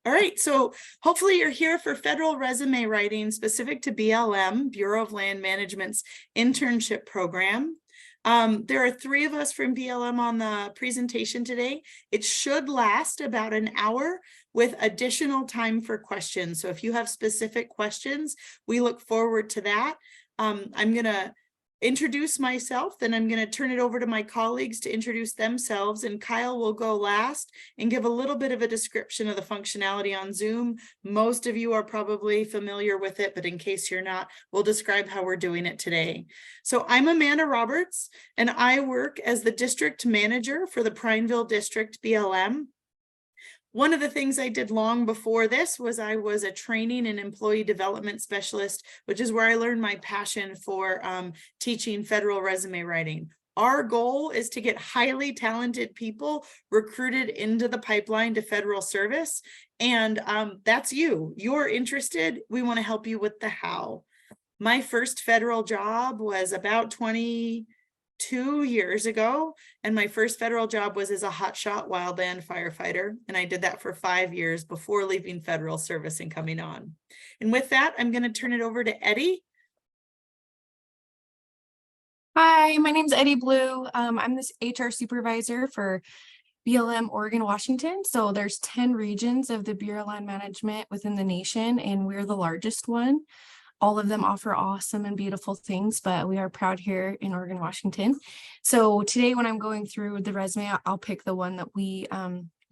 All right, so hopefully you're here for federal resume writing specific to BLM, Bureau of Land Management's internship program. There are 3 of us from BLM on the presentation today. It should last about an hour with additional time for questions. So if you have specific questions, we look forward to that. I'm going to introduce myself, then I'm going to turn it over to my colleagues to introduce themselves, and Kyle will go last and give a little bit of a description of the functionality on Zoom. Most of you are probably familiar with it, but in case you're not, we'll describe how we're doing it today. So I'm Amanda Roberts, and I work as the district manager for the Prineville District BLM. One of the things I did long before this was I was a training and employee development specialist, which is where I learned my passion for teaching federal resume writing. Our goal is to get highly talented people recruited into the pipeline to federal service. And that's you. You're interested. We want to help you with the how. My first federal job was about 22 years ago, and my first federal job was as a hotshot wildland firefighter, and I did that for 5 years before leaving federal service and coming on. And with that, I'm going to turn it over to Eddie. Hi, my name's Eddie Blue. I'm this HR supervisor for BLM Oregon, Washington. So there's 10 regions of the Bureau of Land Management within the nation, and we're the largest one. All of them offer awesome and beautiful things, but we are proud here in Oregon, Washington. So today when I'm going through the resume, I'll pick the one that we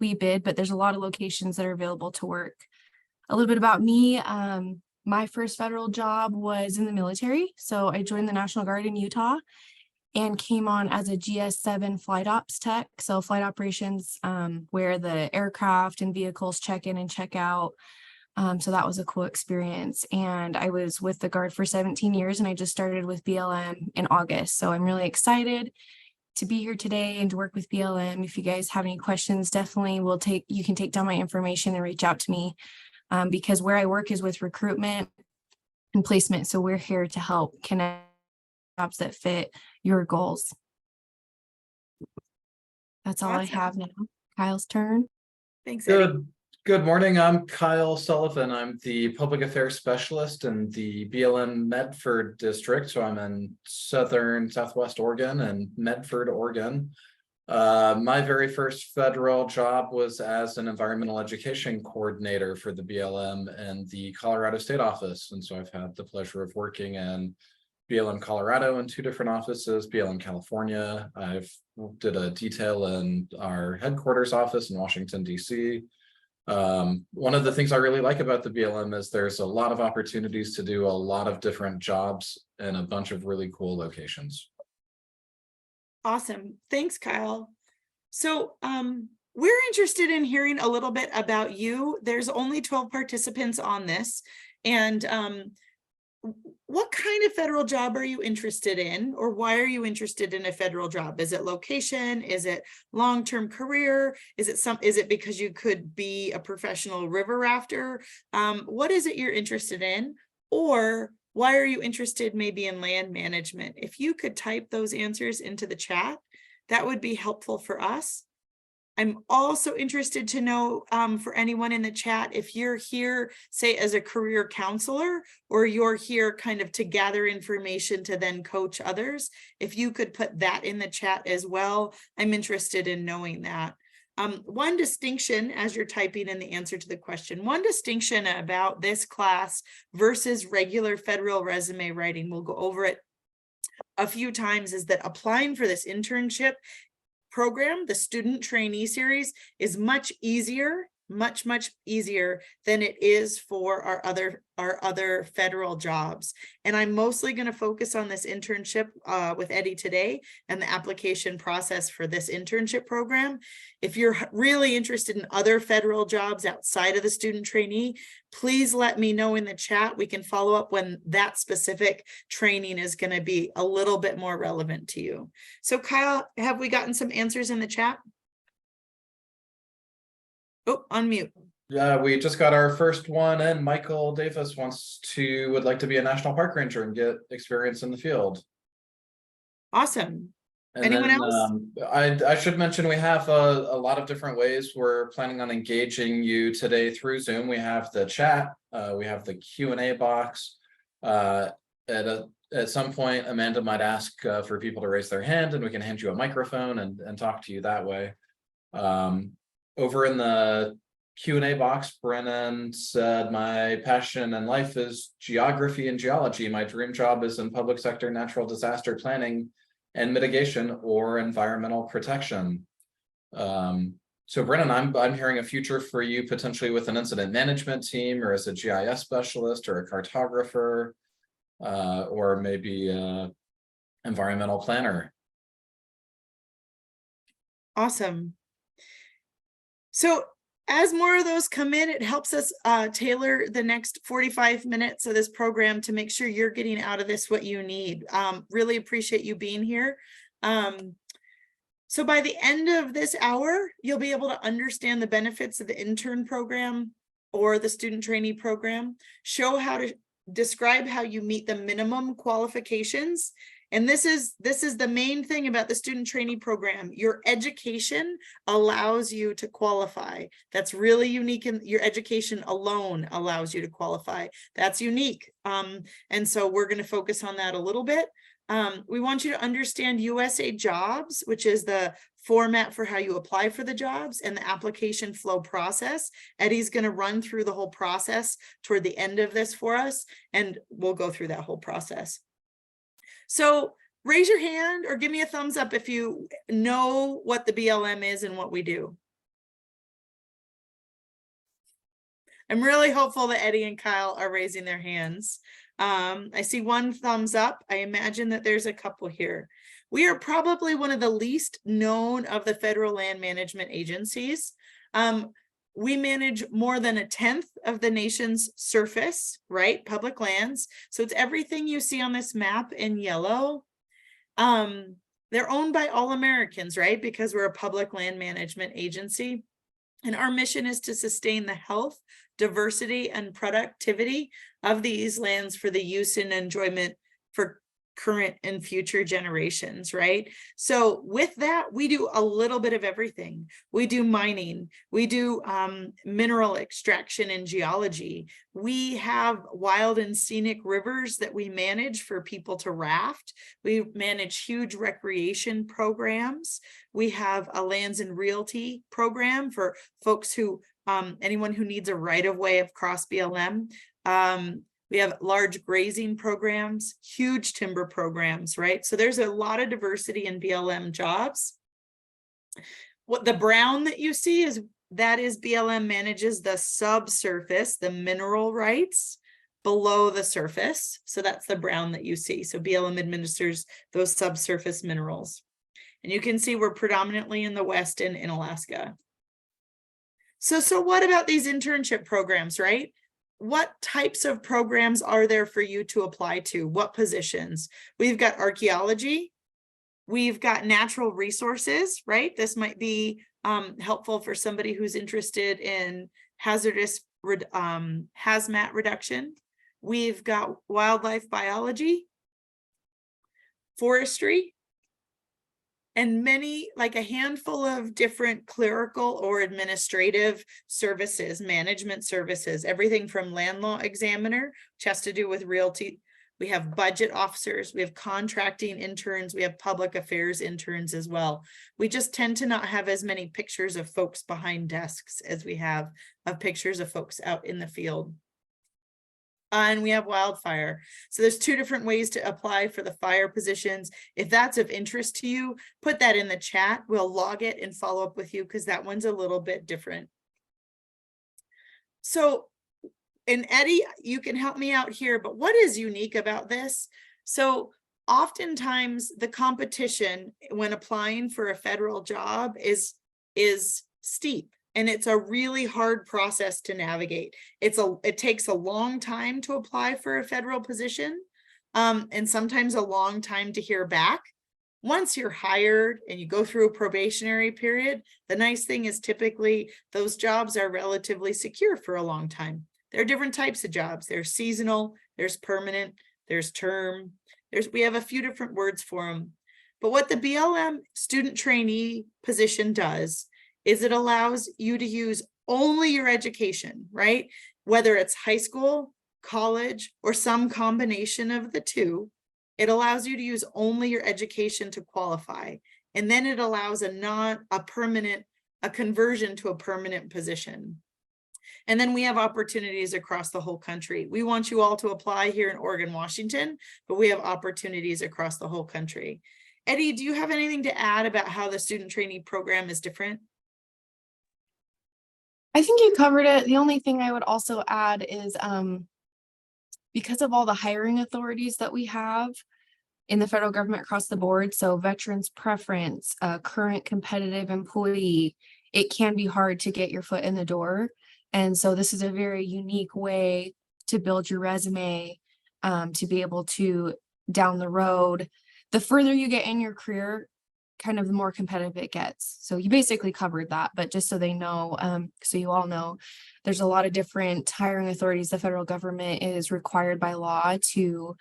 bid, but there's a lot of locations that are available to work. A little bit about me. My first federal job was in the military. So I joined the National Guard in Utah and came on as a GS-7 flight ops tech. So flight operations, where the aircraft and vehicles check in and check out. So that was a cool experience. And I was with the Guard for 17 years, and I just started with BLM in August. So I'm really excited to be here today and to work with BLM. If you guys have any questions, definitely you can take down my information and reach out to me, because where I work is with recruitment and placement. So we're here to help connect jobs that fit your goals. That's all I have now. Kyle's turn. Thanks, Eddie. Good morning. I'm Kyle Sullivan. I'm the public affairs specialist in the BLM Medford district. So I'm in southwest Oregon and Medford, Oregon. My very first federal job was as an environmental education coordinator for the BLM and the Colorado State Office. And so I've had the pleasure of working in BLM Colorado in 2 different offices, BLM California. I've did a detail in our headquarters office in Washington, D.C. One of the things I really like about the BLM is there's a lot of opportunities to do a lot of different jobs in a bunch of really cool locations. Awesome. Thanks, Kyle. So we're interested in hearing a little bit about you. There's only 12 participants on this. And what kind of federal job are you interested in, or why are you interested in a federal job? Is it location? Is it long-term career? Is it because you could be a professional river rafter? What is it you're interested in? Or why are you interested maybe in land management? If you could type those answers into the chat, that would be helpful for us. I'm also interested to know for anyone in the chat, if you're here, say, as a career counselor, or you're here kind of to gather information to then coach others, if you could put that in the chat as well, I'm interested in knowing that. One distinction, as you're typing in the answer to the question, one distinction about this class versus regular federal resume writing, we'll go over it a few times, is that applying for this internship program, the student trainee series, is much easier, much easier than it is for our other federal jobs. And I'm mostly going to focus on this internship with Eddie today and the application process for this internship program. If you're really interested in other federal jobs outside of the student trainee, please let me know in the chat. We can follow up when that specific training is going to be a little bit more relevant to you. So Kyle, have we gotten some answers in the chat? Oh, unmute. Yeah, we just got our first one, and Michael Davis would like to be a national park ranger and get experience in the field. Awesome. And Anyone then else? I should mention we have a lot of different ways we're planning on engaging you today through Zoom. We have the chat, we have the Q&A box. At some point, Amanda might ask for people to raise their hand, and we can hand you a microphone and talk to you that way. Over in the Q&A box, Brennan said, my passion in life is geography and geology. My dream job is in public sector natural disaster planning and mitigation or environmental protection. So Brennan, I'm hearing a future for you potentially with an incident management team, or as a GIS specialist, or a cartographer, or maybe environmental planner. Awesome. So as more of those come in, it helps us tailor the next 45 minutes of this program to make sure you're getting out of this what you need. Really appreciate you being here. So by the end of this hour, you'll be able to understand the benefits of the intern program or the student trainee program, show how to describe how you meet the minimum qualifications. And this is the main thing about the student trainee program. Your education allows you to qualify. That's really unique, and your education alone allows you to qualify. That's unique. And so we're going to focus on that a little bit. We want you to understand USAjobs, which is the format for how you apply for the jobs, and the application flow process. Eddie's going to run through the whole process toward the end of this for us, and we'll go through that whole process. So raise your hand or give me a thumbs up if you know what the BLM is and what we do. I'm really hopeful that Eddie and Kyle are raising their hands. I see one thumbs up. I imagine that there's a couple here. We are probably one of the least known of the federal land management agencies. We manage more than 1/10 of the nation's surface, right? Public lands. So it's everything you see on this map in yellow. They're owned by all Americans, right? Because we're a public land management agency. And our mission is to sustain the health, diversity, and productivity of these lands for the use and enjoyment for current and future generations, right? So with that, we do a little bit of everything. We do mining, we do mineral extraction and geology. We have wild and scenic rivers that we manage for people to raft. We manage huge recreation programs. We have a lands and realty program for folks who, anyone who needs a right-of-way across BLM. We have large grazing programs, huge timber programs, right? So there's a lot of diversity in BLM jobs. What the brown that you see is, that is BLM manages the subsurface, the mineral rights below the surface. So that's the brown that you see. So BLM administers those subsurface minerals. And you can see we're predominantly in the West and in Alaska. So what about these internship programs, right? What types of programs are there for you to apply to? What positions? We've got archaeology. We've got natural resources, right? This might be helpful for somebody who's interested in hazmat reduction. We've got wildlife biology, forestry, and many, like a handful of different clerical or administrative services, management services, everything from land law examiner, which has to do with realty. We have budget officers, we have contracting interns, we have public affairs interns as well. We just tend to not have as many pictures of folks behind desks as we have of pictures of folks out in the field. And we have wildfire. So there's 2 different ways to apply for the fire positions. If that's of interest to you, put that in the chat. We'll log it and follow up with you, because that one's a little bit different. So, and Eddie, you can help me out here, but what is unique about this? So oftentimes the competition when applying for a federal job is steep. And it's a really hard process to navigate. It takes a long time to apply for a federal position, and sometimes a long time to hear back. Once you're hired and you go through a probationary period, the nice thing is typically those jobs are relatively secure for a long time. There are different types of jobs. There's seasonal, there's permanent, there's term. We have a few different words for them. But what the BLM student trainee position does is it allows you to use only your education, right? Whether it's high school, college, or some combination of the two, it allows you to use only your education to qualify. And then it allows a conversion to a permanent position. And then we have opportunities across the whole country. We want you all to apply here in Oregon, Washington, but we have opportunities across the whole country. Eddie, do you have anything to add about how the student trainee program is different? I think you covered it. The only thing I would also add is because of all the hiring authorities that we have in the federal government across the board, so veterans preference, current competitive employee, it can be hard to get your foot in the door. And so this is a very unique way to build your resume, to be able to down the road, the further you get in your career, kind of the more competitive it gets. So you basically covered that, but just so they know, so you all know, there's a lot of different hiring authorities. The federal government is required by law to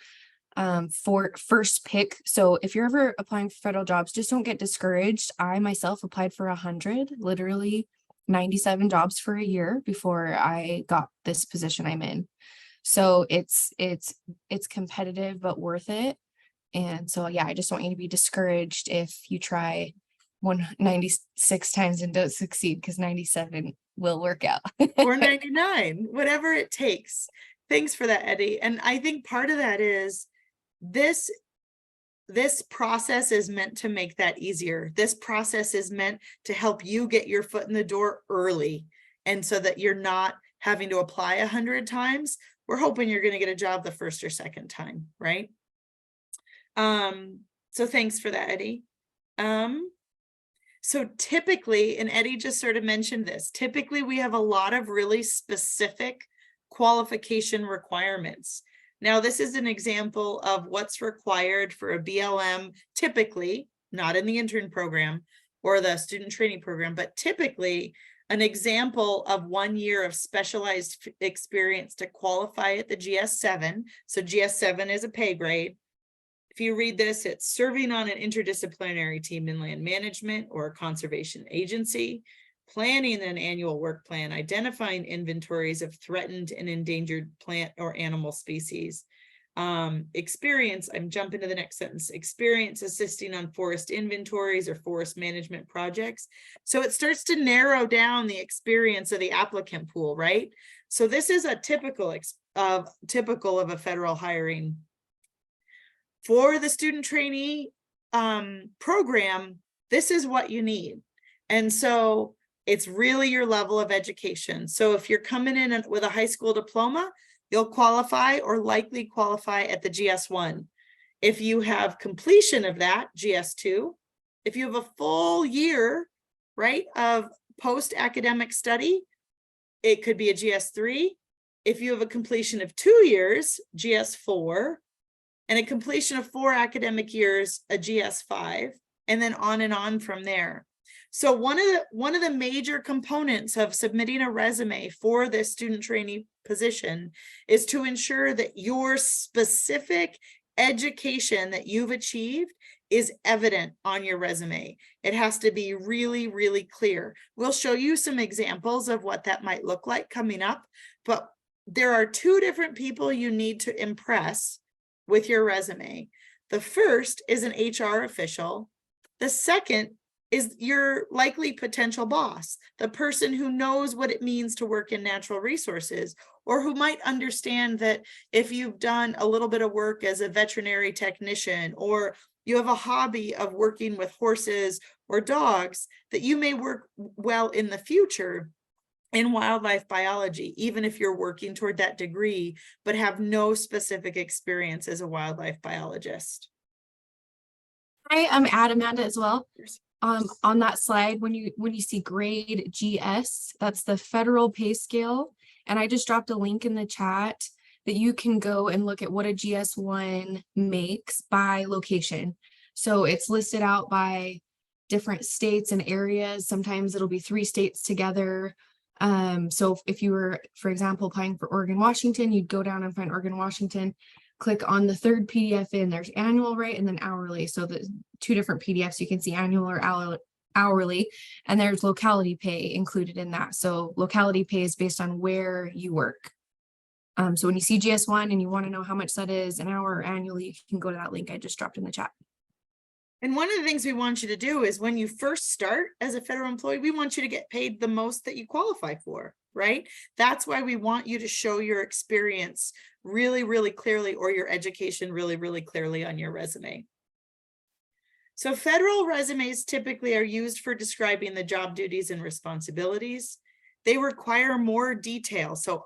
for first pick. So if you're ever applying for federal jobs, just don't get discouraged. I myself applied for 100, literally 97 jobs for a year before I got this position I'm in. So it's competitive, but worth it. And so, yeah, I just don't want you to be discouraged if you try 196 times and don't succeed, because 97 will work out. Or 99, whatever it takes. Thanks for that, Eddie. And I think part of that is this process is meant to make that easier. This process is meant to help you get your foot in the door early. And so that you're not having to apply 100 times. We're hoping you're going to get a job the first or second time, right? So thanks for that, Eddie. So typically, and Eddie just sort of mentioned this, typically we have a lot of really specific qualification requirements. Now, this is an example of what's required for a BLM, typically, not in the intern program or the student training program, but typically an example of 1 year of specialized experience to qualify at the GS7. So GS7 is a pay grade. If you read this, it's serving on an interdisciplinary team in land management or a conservation agency, planning an annual work plan, identifying inventories of threatened and endangered plant or animal species. Experience, I'm jumping to the next sentence, experience assisting on forest inventories or forest management projects. So it starts to narrow down the experience of the applicant pool, right? So this is a typical of a federal hiring. For the student trainee program, this is what you need. And so it's really your level of education. So if you're coming in with a high school diploma, you'll qualify or likely qualify at the GS1. If you have completion of that, GS2. If you have a full year, right, of post-academic study, it could be a GS3. If you have a completion of 2 years, GS4. And a completion of 4 academic years, a GS5, and then on from there. So one of the major components of submitting a resume for this student trainee position is to ensure that your specific education that you've achieved is evident on your resume. It has to be really, really clear. We'll show you some examples of what that might look like coming up, but there are 2 different people you need to impress with your resume. The first is an HR official. The second is your likely potential boss, the person who knows what it means to work in natural resources, or who might understand that if you've done a little bit of work as a veterinary technician, or you have a hobby of working with horses or dogs, that you may work well in the future in wildlife biology, even if you're working toward that degree, but have no specific experience as a wildlife biologist. I add Amanda as well. On that slide, when you see grade GS, that's the federal pay scale. And I just dropped a link in the chat that you can go and look at what a GS1 makes by location. So it's listed out by different states and areas. Sometimes it'll be 3 states together. So if you were, for example, applying for Oregon, Washington, you'd go down and find Oregon, Washington. click on the third PDF in, there's annual rate and then hourly. So the two different PDFs, you can see annual or hourly, and there's locality pay included in that. So locality pay is based on where you work. So when you see GS1 and you want to know how much that is an hour or annually, you can go to that link I just dropped in the chat. And one of the things we want you to do is when you first start as a federal employee, we want you to get paid the most that you qualify for, right? That's why we want you to show your experience really, really clearly, or your education really, really clearly on your resume. So federal resumes typically are used for describing the job duties and responsibilities. They require more detail. So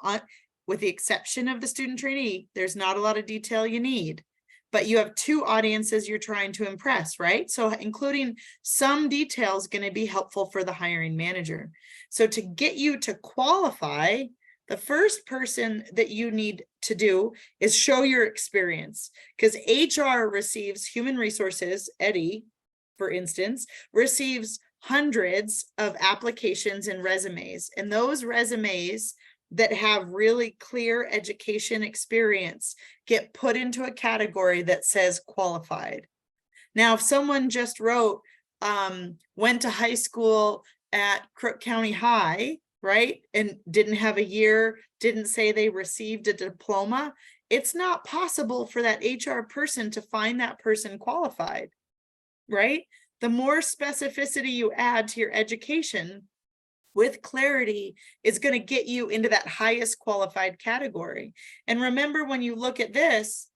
with the exception of the student trainee, there's not a lot of detail you need, but you have two audiences you're trying to impress, right? So including some detail is going to be helpful for the hiring manager. So to get you to qualify, the first person that you need to do is show your experience, because HR receives human resources, Eddie, for instance, receives hundreds of applications and resumes, and those resumes that have really clear education experience get put into a category that says qualified. Now, if someone just wrote, went to high school at Crook County High, right, and didn't have a year, didn't say they received a diploma, it's not possible for that HR person to find that person qualified, right? The more specificity you add to your education with clarity is going to get you into that highest qualified category. And remember, when you look at this,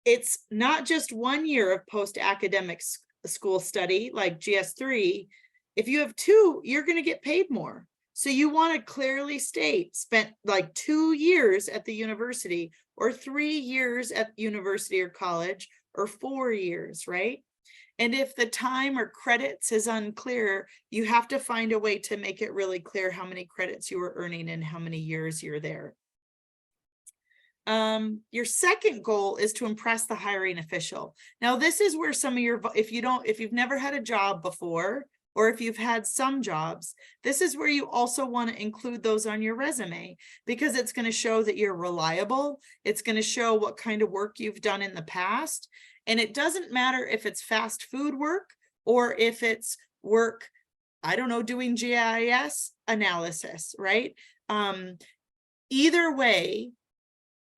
it's not just 1 year of post-academic school study like GS3. If you have 2, you're going to get paid more. So you want to clearly state spent like 2 years at the university, or 3 years at university or college, or 4 years, right? And if the time or credits is unclear, you have to find a way to make it really clear how many credits you were earning and how many years you're there. Your second goal is to impress the hiring official. Now, this is where some of your, if you've never had a job before, or if you've had some jobs, this is where you also want to include those on your resume, because it's going to show that you're reliable. It's going to show what kind of work you've done in the past. And it doesn't matter if it's fast food work or if it's work, I don't know, doing GIS analysis, right? Either way,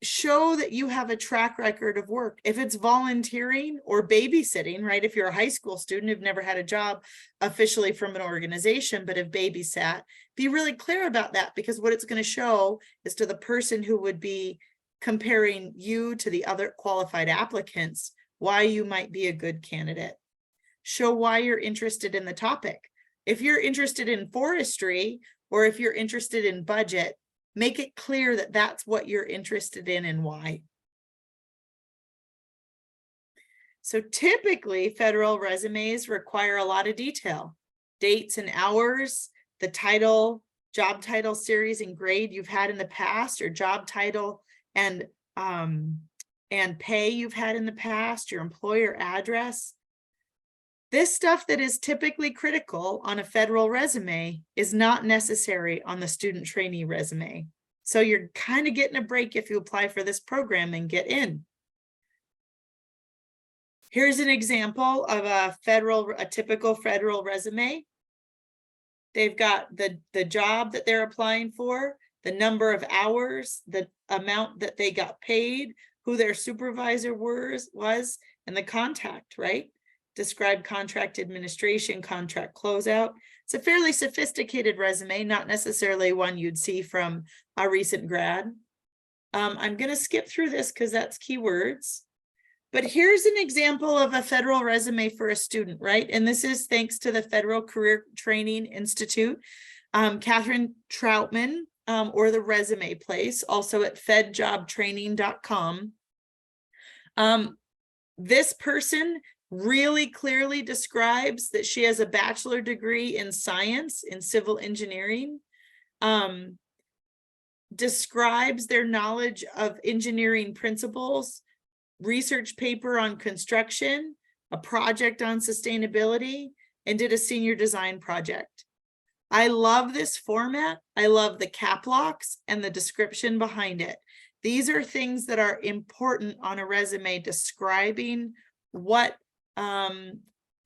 show that you have a track record of work. If it's volunteering or babysitting, right? If you're a high school student who've never had a job officially from an organization, but have babysat, be really clear about that, because what it's going to show is to the person who would be comparing you to the other qualified applicants, why you might be a good candidate. Show why you're interested in the topic. If you're interested in forestry, or if you're interested in budget, make it clear that that's what you're interested in and why. So typically, federal resumes require a lot of detail. Dates and hours, the title, job title, series, and grade you've had in the past, or job title and pay you've had in the past, your employer address. This stuff that is typically critical on a federal resume is not necessary on the student trainee resume. So you're kind of getting a break if you apply for this program and get in. Here's an example of a typical federal resume. They've got the job that they're applying for, the number of hours, the amount that they got paid, who their supervisor was, and the contact, right? Describe contract administration, contract closeout. It's a fairly sophisticated resume, not necessarily one you'd see from a recent grad. I'm going to skip through this because that's keywords. But here's an example of a federal resume for a student, right? And this is thanks to the Federal Career Training Institute, Catherine Troutman, or the Resume Place, also at fedjobtraining.com. This person really clearly describes that she has a bachelor's degree in science, in civil engineering, describes their knowledge of engineering principles, research paper on construction, a project on sustainability, and did a senior design project. I love this format. I love the cap locks and the description behind it. These are things that are important on a resume describing what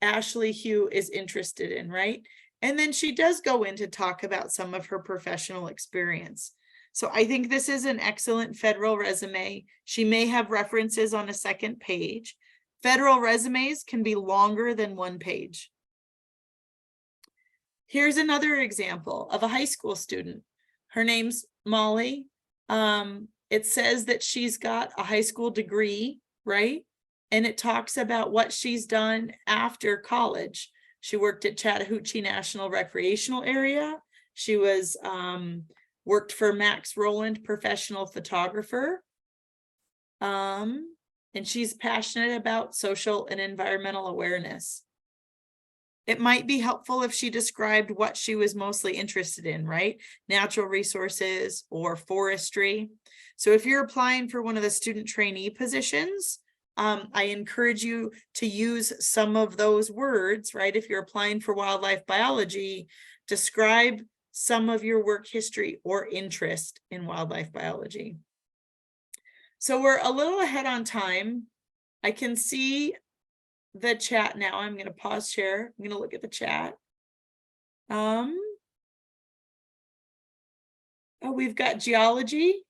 Ashley Hugh is interested in, right? And then she does go in to talk about some of her professional experience. So I think this is an excellent federal resume. She may have references on a second page. Federal resumes can be longer than 1 page. Here's another example of a high school student. Her name's Molly. It says that she's got a high school degree, right? And it talks about what she's done after college. She worked at Chattahoochee National Recreational Area. She was worked for Max Rowland, professional photographer. And she's passionate about social and environmental awareness. It might be helpful if she described what she was mostly interested in, right? Natural resources or forestry. So if you're applying for one of the student trainee positions, I encourage you to use some of those words, right? If you're applying for wildlife biology, describe some of your work history or interest in wildlife biology. So we're a little ahead on time. I can see the chat now. I'm going to pause share. I'm going to look at the chat. Oh, we've got geology.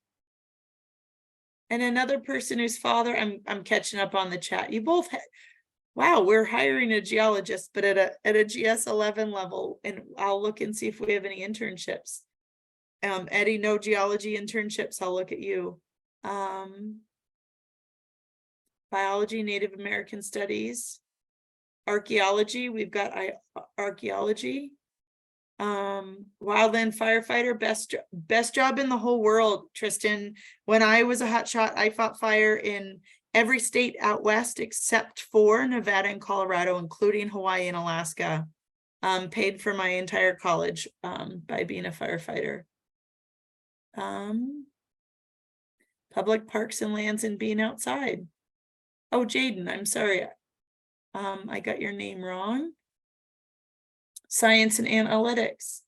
And another person whose father, I'm catching up on the chat. You both wow, we're hiring a geologist, but at a GS 11 level, and I'll look and see if we have any internships. Eddie, no geology internships. I'll look at you. Biology, Native American studies, archaeology. We've got archaeology. Wildland firefighter, best job in the whole world, Tristan. When I was a hotshot, I fought fire in every state out west except for Nevada and Colorado, including Hawaii and Alaska. Paid for my entire college by being a firefighter. Public parks and lands and being outside. Oh, Jaden, I'm sorry. I got your name wrong. Science and analytics.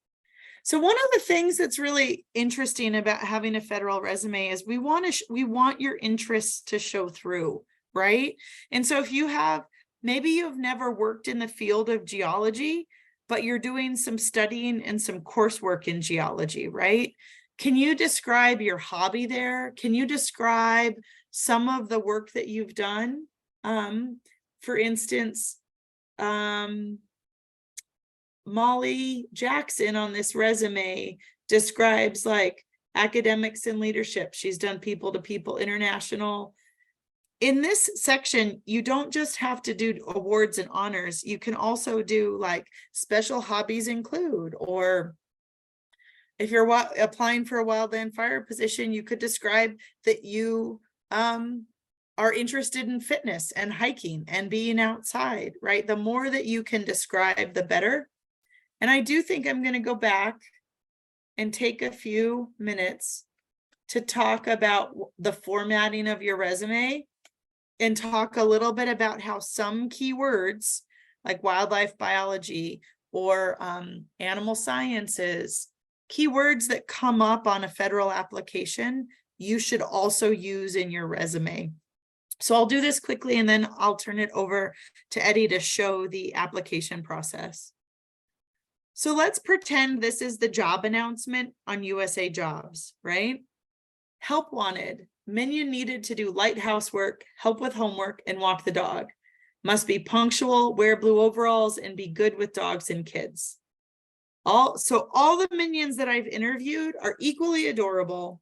So one of the things that's really interesting about having a federal resume is we want your interests to show through, right? And so if you have, maybe you've never worked in the field of geology, but you're doing some studying and some coursework in geology, right? Can you describe your hobby there? Can you describe some of the work that you've done? For instance, Molly Jackson on this resume describes like academics and leadership. She's done people-to-people international. In this section, you don't just have to do awards and honors. You can also do like special hobbies include, or if you're applying for a wildland fire position, you could describe that you are interested in fitness and hiking and being outside, right? The more that you can describe, the better. And I do think I'm going to go back and take a few minutes to talk about the formatting of your resume and talk a little bit about how some keywords like wildlife biology or animal sciences, keywords that come up on a federal application, you should also use in your resume. So I'll do this quickly and then I'll turn it over to Eddie to show the application process. So let's pretend this is the job announcement on USA Jobs, right? Help wanted. Minion needed to do light housework, help with homework, and walk the dog. Must be punctual, wear blue overalls, and be good with dogs and kids. So all the minions that I've interviewed are equally adorable.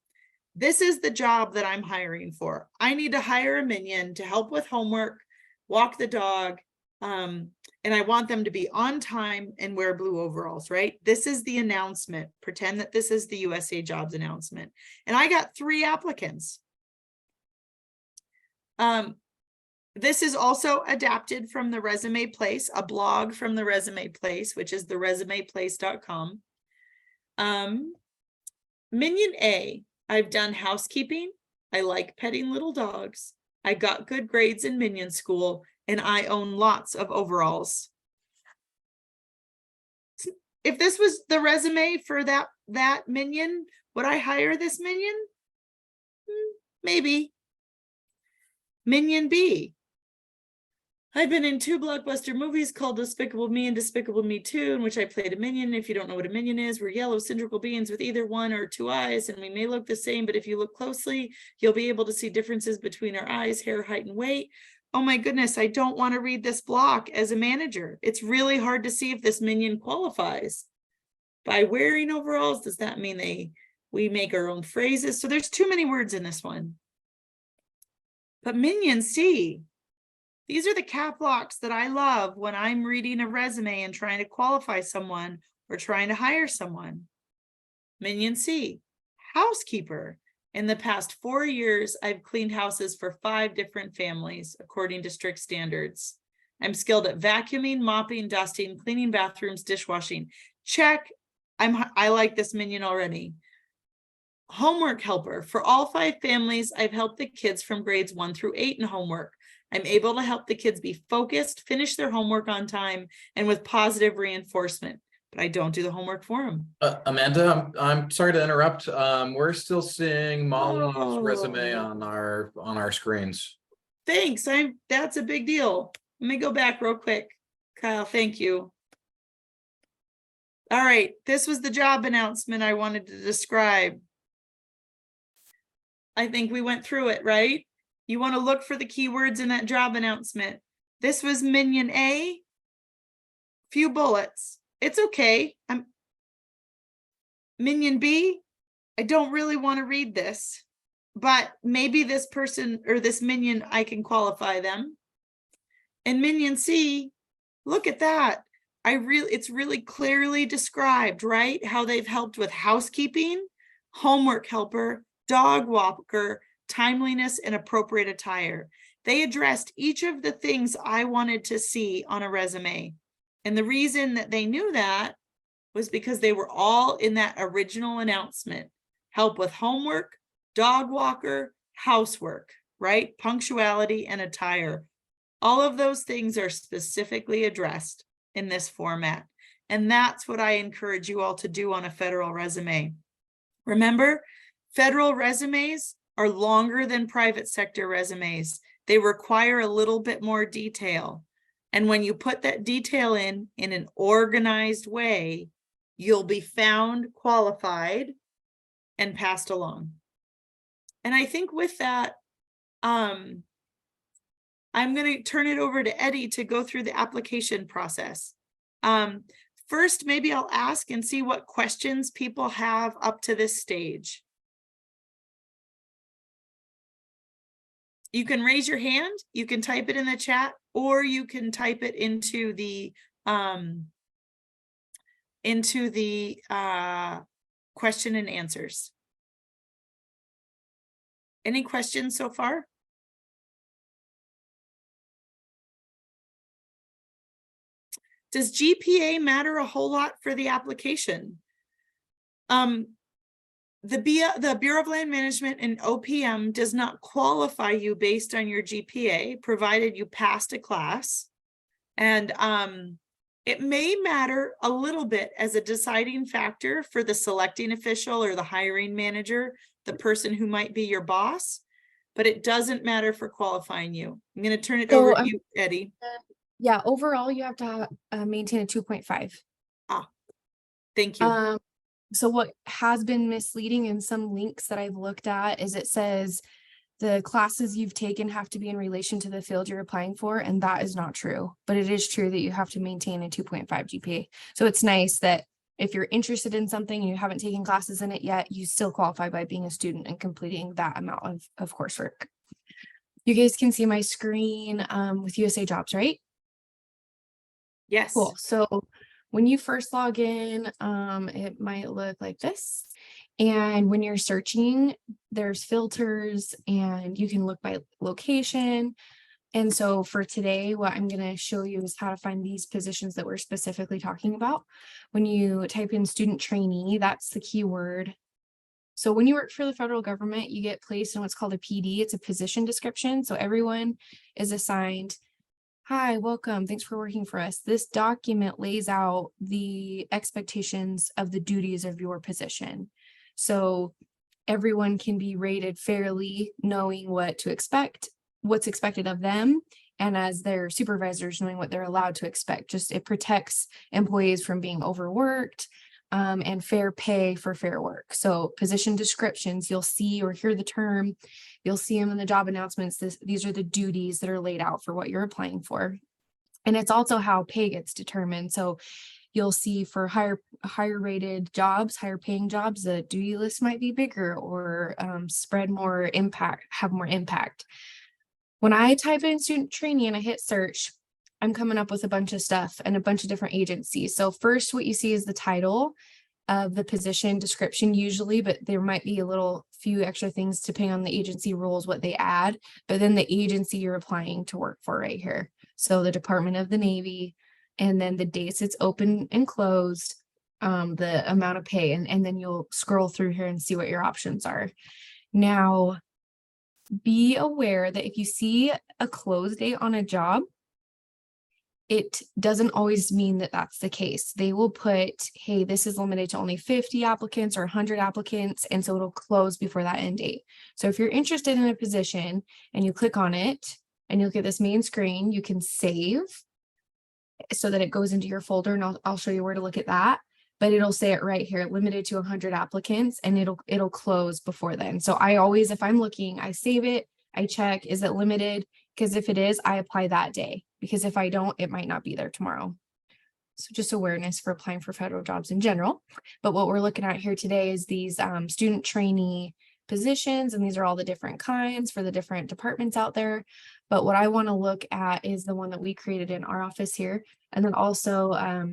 This is the job that I'm hiring for. I need to hire a minion to help with homework, walk the dog, and I want them to be on time and wear blue overalls, right? This is the announcement. Pretend that this is the USA Jobs announcement. And I got 3 applicants. This is also adapted from the Resume Place, a blog from the Resume Place, which is theresumeplace.com. Minion A, I've done housekeeping. I like petting little dogs. I got good grades in minion school, and I own lots of overalls. If this was the resume for that minion, would I hire this minion? Maybe. Minion B. I've been in 2 blockbuster movies called Despicable Me and Despicable Me 2, in which I played a minion. If you don't know what a minion is, we're yellow cylindrical beings with either 1 or 2 eyes, and we may look the same, but if you look closely, you'll be able to see differences between our eyes, hair, height, and weight. Oh my goodness, I don't want to read this block as a manager. It's really hard to see if this minion qualifies. By wearing overalls, does that mean we make our own phrases? So there's too many words in this one. But minion C. These are the cap locks that I love when I'm reading a resume and trying to qualify someone or trying to hire someone. Minion C, housekeeper. In the past 4 years, I've cleaned houses for 5 different families, according to strict standards. I'm skilled at vacuuming, mopping, dusting, cleaning bathrooms, dishwashing. Check. I like this minion already. Homework helper. For all 5 families, I've helped the kids from grades 1 through 8 in homework. I'm able to help the kids be focused, finish their homework on time, and with positive reinforcement, but I don't do the homework for them. Amanda, I'm sorry to interrupt. We're still seeing Molly's resume on our screens. Thanks. That's a big deal. Let me go back real quick. Kyle, thank you. All right, this was the job announcement I wanted to describe. I think we went through it, right? You want to look for the keywords in that job announcement. This was minion A. Few bullets. It's okay. Minion B. I don't really want to read this, but maybe this person or this minion, I can qualify them. And minion C, look at that. It's really clearly described, right? How they've helped with housekeeping, homework helper, dog walker, timeliness, and appropriate attire. They addressed each of the things I wanted to see on a resume. And the reason that they knew that was because they were all in that original announcement. Help with homework, dog walker, housework, right? Punctuality and attire. All of those things are specifically addressed in this format. And that's what I encourage you all to do on a federal resume. Remember, federal resumes are longer than private sector resumes. They require a little bit more detail. And when you put that detail in an organized way, you'll be found qualified and passed along. And I think with that, I'm going to turn it over to Eddie to go through the application process. First, maybe I'll ask and see what questions people have up to this stage. You can raise your hand, you can type it in the chat, or you can type it into the question and answers. Any questions so far? Does GPA matter a whole lot for the application? The Bureau of Land Management and OPM does not qualify you based on your GPA, provided you passed a class. And it may matter a little bit as a deciding factor for the selecting official or the hiring manager, the person who might be your boss, but it doesn't matter for qualifying you. I'm going to turn it over to you, Eddie. Yeah, overall, you have to maintain a 2.5. Thank you. So what has been misleading in some links that I've looked at is it says the classes you've taken have to be in relation to the field you're applying for, and that is not true. But it is true that you have to maintain a 2.5 GPA. So it's nice that if you're interested in something and you haven't taken classes in it yet, you still qualify by being a student and completing that amount of coursework. You guys can see my screen with USAjobs, right? Yes. Cool. So when you first log in, it might look like this. And when you're searching, there's filters and you can look by location. And so for today, what I'm going to show you is how to find these positions that we're specifically talking about. When you type in student trainee, that's the keyword. So when you work for the federal government, you get placed in what's called a PD. It's a position description. So everyone is assigned, hi, welcome, thanks for working for us. This document lays out the expectations of the duties of your position. So everyone can be rated fairly, knowing what to expect, what's expected of them, and as their supervisors knowing what they're allowed to expect. Just it protects employees from being overworked, and fair pay for fair work. So position descriptions, you'll see or hear the term, you'll see them in the job announcements. These are the duties that are laid out for what you're applying for. And it's also how pay gets determined. So you'll see for higher rated jobs, higher paying jobs, the duty list might be bigger or spread more impact, have more impact. When I type in student trainee and I hit search, I'm coming up with a bunch of stuff and a bunch of different agencies. So first, what you see is the title of the position description usually, but there might be a few extra things depending on the agency rules, what they add, but then the agency you're applying to work for right here. So the Department of the Navy, and then the dates it's open and closed, the amount of pay, and then you'll scroll through here and see what your options are. Now, be aware that if you see a close date on a job, it doesn't always mean that that's the case. They will put, hey, this is limited to only 50 applicants or 100 applicants, and so it'll close before that end date. So if you're interested in a position and you click on it and you'll get this main screen, you can save so that it goes into your folder, and I'll show you where to look at that. But it'll say it right here, limited to 100 applicants, and it'll close before then. So I always, if I'm looking, I save it, I check, is it limited? Because if it is, I apply that day, because if I don't, it might not be there tomorrow. So just awareness for applying for federal jobs in general. But what we're looking at here today is these student trainee positions, and these are all the different kinds for the different departments out there. But what I want to look at is the one that we created in our office here. And then also, I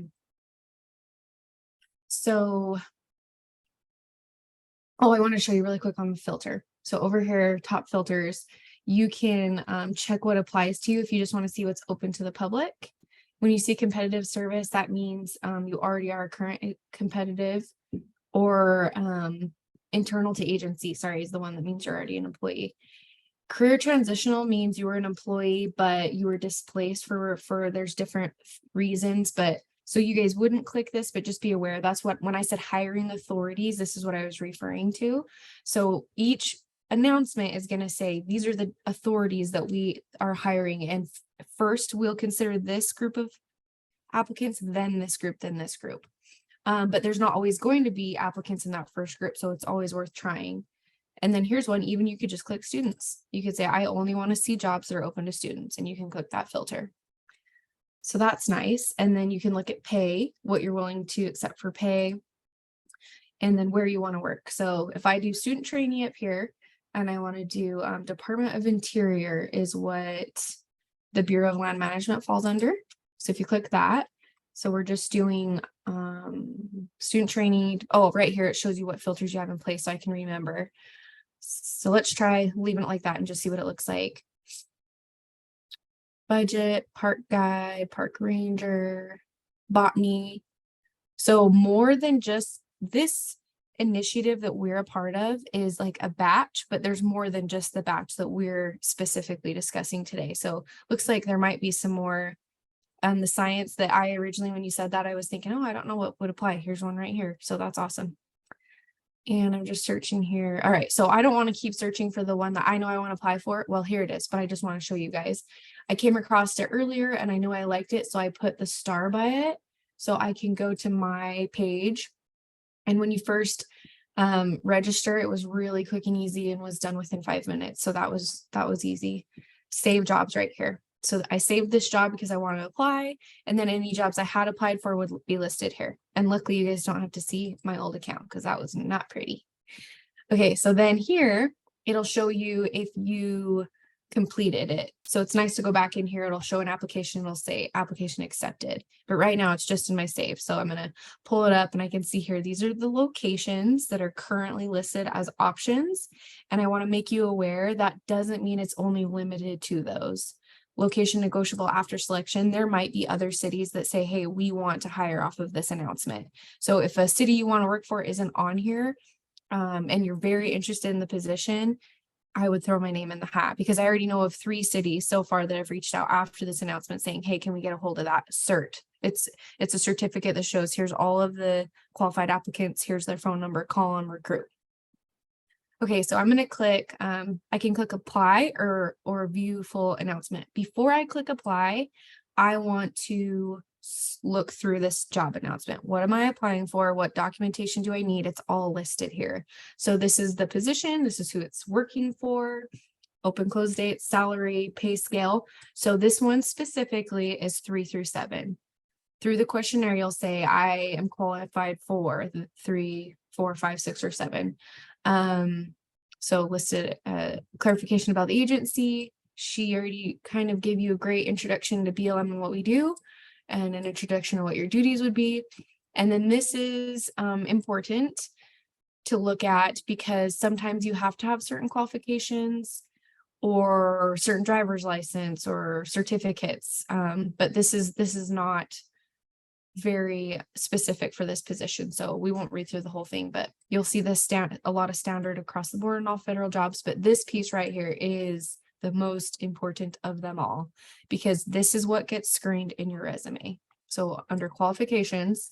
want to show you really quick on the filter. So over here, top filters, you can check what applies to you if you just want to see what's open to the public. When you see competitive service, that means you already are current competitive, or internal to agency, sorry, is the one that means you're already an employee. Career transitional means you were an employee, but you were displaced for there's different reasons, but so you guys wouldn't click this, but just be aware. That's what, when I said hiring authorities, this is what I was referring to. So each announcement is going to say, these are the authorities that we are hiring. And first we'll consider this group of applicants, then this group, then this group. But there's not always going to be applicants in that first group. So it's always worth trying. And then here's one, even you could just click students. You could say, I only want to see jobs that are open to students, and you can click that filter. So that's nice. And then you can look at pay, what you're willing to accept for pay, and then where you want to work. So if I do student trainee up here, and I want to do Department of Interior is what the Bureau of Land Management falls under. So if you click that, so we're just doing student trainee. Oh, right here, it shows you what filters you have in place so I can remember. So let's try leaving it like that and just see what it looks like. Budget, park guide, park ranger, botany. So more than just this initiative that we're a part of is like a batch, but there's more than just the batch that we're specifically discussing today. So looks like there might be some more on the science that I originally, when you said that, I was thinking, oh, I don't know what would apply. Here's one right here. So that's awesome. And I'm just searching here. All right. So I don't want to keep searching for the one that I know I want to apply for. Well, here it is, but I just want to show you guys. I came across it earlier and I knew I liked it. So I put the star by it so I can go to my page. And when you first register, it was really quick and easy and was done within 5 minutes. So that was easy. Save jobs right here. So I saved this job because I want to apply, and then any jobs I had applied for would be listed here. And luckily you guys don't have to see my old account because that was not pretty. Okay, so then here it'll show you if you completed it. So it's nice to go back in here. It'll show an application. It'll say application accepted. But right now it's just in my save. So I'm going to pull it up and I can see here, these are the locations that are currently listed as options. And I want to make you aware that doesn't mean it's only limited to those. Location negotiable after selection. There might be other cities that say, hey, we want to hire off of this announcement. So if a city you want to work for isn't on here and you're very interested in the position, I would throw my name in the hat because I already know of 3 cities so far that have reached out after this announcement saying, hey, can we get a hold of that cert? It's a certificate that shows here's all of the qualified applicants. Here's their phone number, call them, recruit. Okay, so I'm gonna click, I can click apply or view full announcement. Before I click apply, I want to look through this job announcement. What am I applying for? What documentation do I need? It's all listed here. So this is the position, this is who it's working for, open close date, salary, pay scale. So this one specifically is 3 through 7. Through the questionnaire, you'll say, I am qualified for the 3, 4, 5, 6, or 7. So listed clarification about the agency. She already kind of gave you a great introduction to BLM and what we do, and an introduction of what your duties would be. And then this is important to look at because sometimes you have to have certain qualifications or certain driver's license or certificates. But this is not very specific for this position. So we won't read through the whole thing, but you'll see this a lot of standard across the board in all federal jobs. But this piece right here is the most important of them all, because this is what gets screened in your resume. So under qualifications,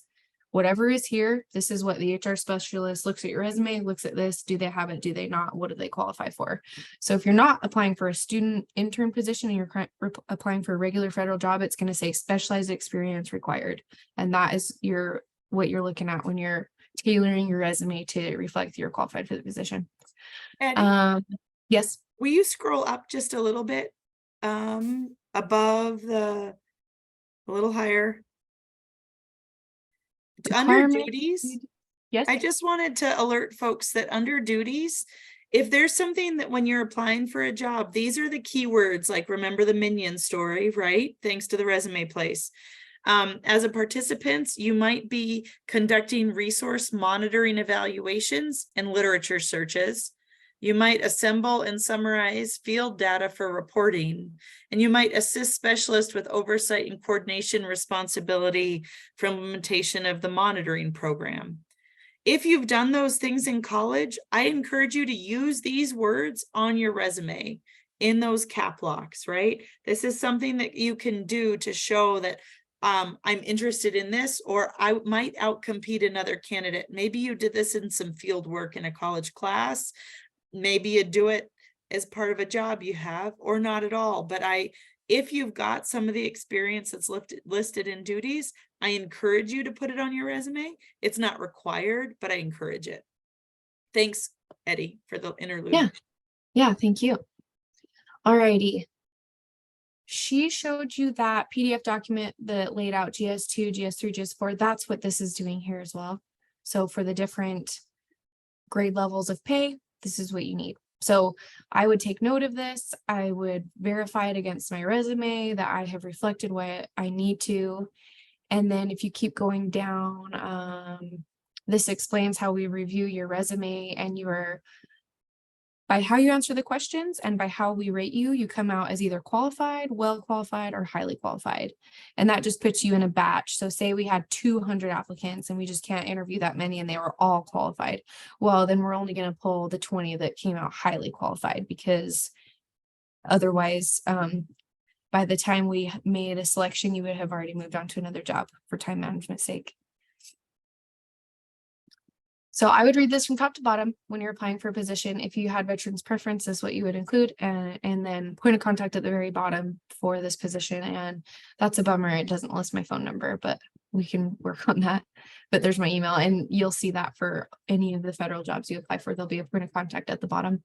whatever is here, this is what the HR specialist looks at your resume, looks at this. Do they have it? Do they not? What do they qualify for? So if you're not applying for a student intern position and you're applying for a regular federal job, it's going to say specialized experience required. And that is what you're looking at when you're tailoring your resume to reflect you're qualified for the position. Yes. Will you scroll up just a little bit above a little higher? Under duties, yes. I just wanted to alert folks that under duties, if there's something that when you're applying for a job, these are the keywords, like remember the Minion story, right? Thanks to the resume place. As a participant, you might be conducting resource monitoring evaluations and literature searches. You might assemble and summarize field data for reporting, and you might assist specialists with oversight and coordination responsibility for implementation of the monitoring program. If you've done those things in college, I encourage you to use these words on your resume in those cap locks, right? This is something that you can do to show that I'm interested in this, or I might outcompete another candidate. Maybe you did this in some field work in a college class. Maybe you do it as part of a job you have, or not at all. But if you've got some of the experience that's listed in duties, I encourage you to put it on your resume. It's not required, but I encourage it. Thanks, Eddie, for the interlude. Yeah, thank you. All righty. She showed you that PDF document that laid out GS2, GS3, GS4. That's what this is doing here as well. So for the different grade levels of pay, this is what you need. So I would take note of this. I would verify it against my resume that I have reflected what I need to. And then if you keep going down, this explains how we review your resume, and by how you answer the questions and by how we rate you, you come out as either qualified, well qualified, or highly qualified. And that just puts you in a batch. So say we had 200 applicants and we just can't interview that many and they were all qualified. Well, then we're only going to pull the 20 that came out highly qualified, because otherwise, by the time we made a selection, you would have already moved on to another job for time management sake. So I would read this from top to bottom when you're applying for a position. If you had veterans preference, this is what you would include, and then point of contact at the very bottom for this position. And that's a bummer. It doesn't list my phone number, but we can work on that. But there's my email, and you'll see that for any of the federal jobs you apply for, there'll be a point of contact at the bottom.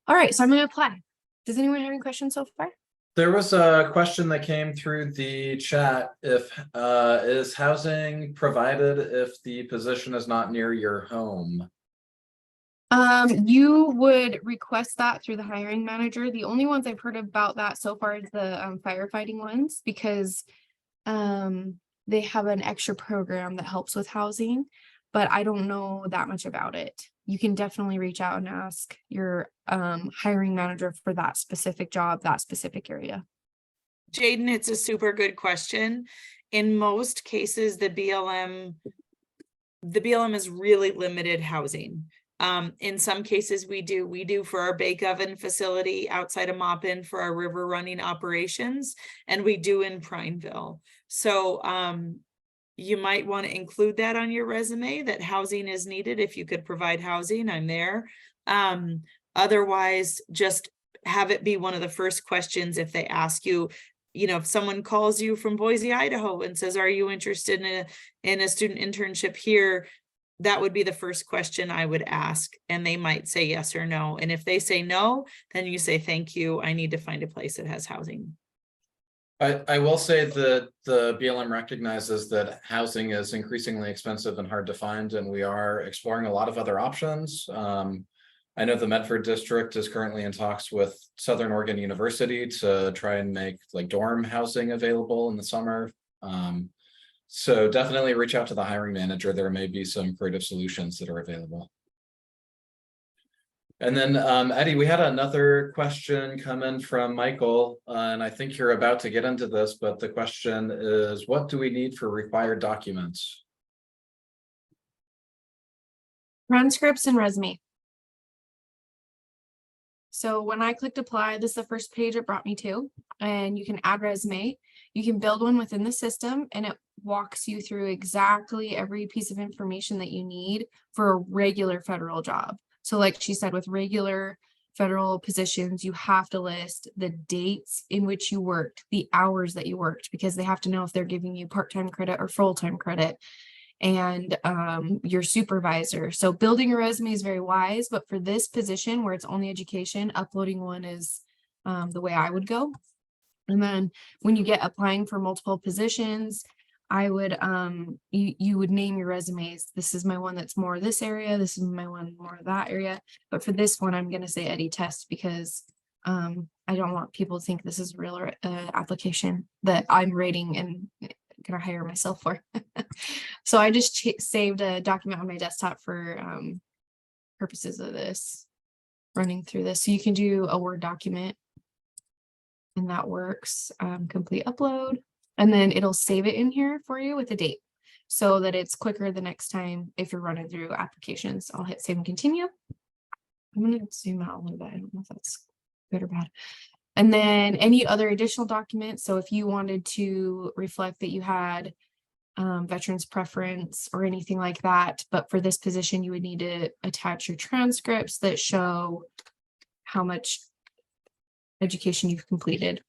All right, so I'm going to apply. Does anyone have any questions so far? There was a question that came through the chat. Is housing provided if the position is not near your home? You would request that through the hiring manager. The only ones I've heard about that so far is the firefighting ones, because they have an extra program that helps with housing, but I don't know that much about it. You can definitely reach out and ask your hiring manager for that specific job, that specific area. Jaden, it's a super good question. In most cases, the BLM is really limited housing. In some cases we do for our bake oven facility outside of Maupin for our river running operations, and we do in Prineville. So you might want to include that on your resume, that housing is needed. If you could provide housing, I'm there. Otherwise, just have it be one of the first questions if they ask you, if someone calls you from Boise, Idaho and says, are you interested in a student internship here? That would be the first question I would ask, and they might say yes or no. And if they say no, then you say, thank you, I need to find a place that has housing. I will say that the BLM recognizes that housing is increasingly expensive and hard to find, and we are exploring a lot of other options. I know the Medford district is currently in talks with Southern Oregon University to try and make like dorm housing available in the summer. So definitely reach out to the hiring manager. There may be some creative solutions that are available. And then Eddie, we had another question come in from Michael, and I think you're about to get into this, but the question is, what do we need for required documents? Transcripts and resume. So when I clicked apply, this is the first page it brought me to, and you can add resume. You can build one within the system, and it walks you through exactly every piece of information that you need for a regular federal job. So like she said, with regular federal positions, you have to list the dates in which you worked, the hours that you worked, because they have to know if they're giving you part-time credit or full-time credit, and your supervisor. So building a resume is very wise, but for this position where it's only education, uploading one is the way I would go. And then when you get applying for multiple positions, I would you would name your resumes. This is my one that's more this area, this is my one more that area. But for this one, I'm going to say Eddie Test, because I don't want people to think this is a real application that I'm rating and gonna hire myself for. So I just saved a document on my desktop for purposes of this, running through this. So you can do a Word document, and that works. Complete upload, and then it'll save it in here for you with a date so that it's quicker the next time if you're running through applications. I'll hit save and continue. I'm gonna zoom out a little bit. I don't know if that's good or bad. And then any other additional documents. So if you wanted to reflect that you had veterans preference or anything like that, but for this position, you would need to attach your transcripts that show how much education you've completed.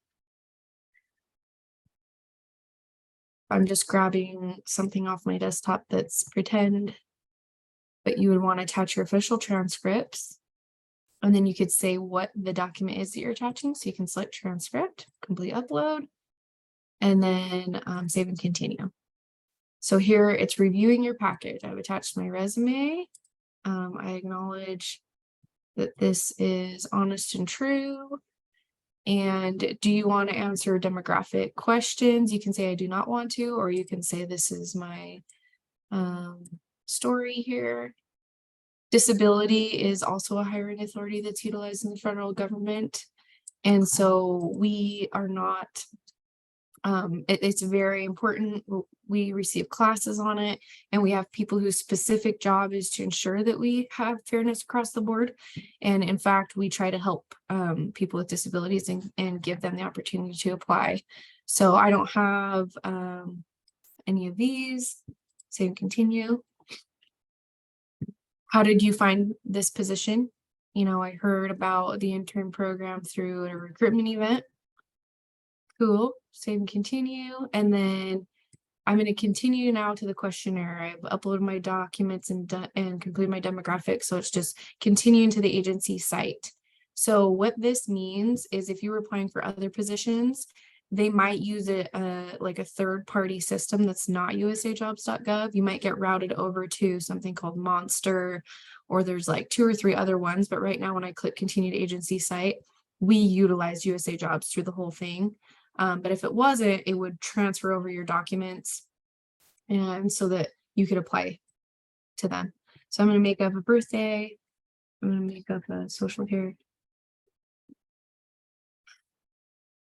I'm just grabbing something off my desktop that's pretend, but you would want to attach your official transcripts. And then you could say what the document is that you're attaching. So you can select transcript, complete upload, and then save and continue. So here it's reviewing your package. I've attached my resume. I acknowledge that this is honest and true. And do you want to answer demographic questions? You can say I do not want to, or you can say this is my story here. Disability is also a hiring authority that's utilized in the federal government. And so we are not, it's very important. We receive classes on it, and we have people whose specific job is to ensure that we have fairness across the board. And in fact, we try to help people with disabilities and give them the opportunity to apply. So I don't have any of these. Save and continue. How did you find this position? I heard about the intern program through a recruitment event. Cool. Save and continue. And then I'm going to continue now to the questionnaire. I've uploaded my documents and completed my demographics. So it's just continuing to the agency site. So what this means is if you were applying for other positions, they might use it like a third-party system that's not USAjobs.gov. You might get routed over to something called Monster, or there's like 2 or 3 other ones. But right now, when I click continue to agency site, we utilize USA Jobs through the whole thing. But if it wasn't, it would transfer over your documents, and so that you could apply to them. So I'm going to make up a birthday. I'm going to make up a social here.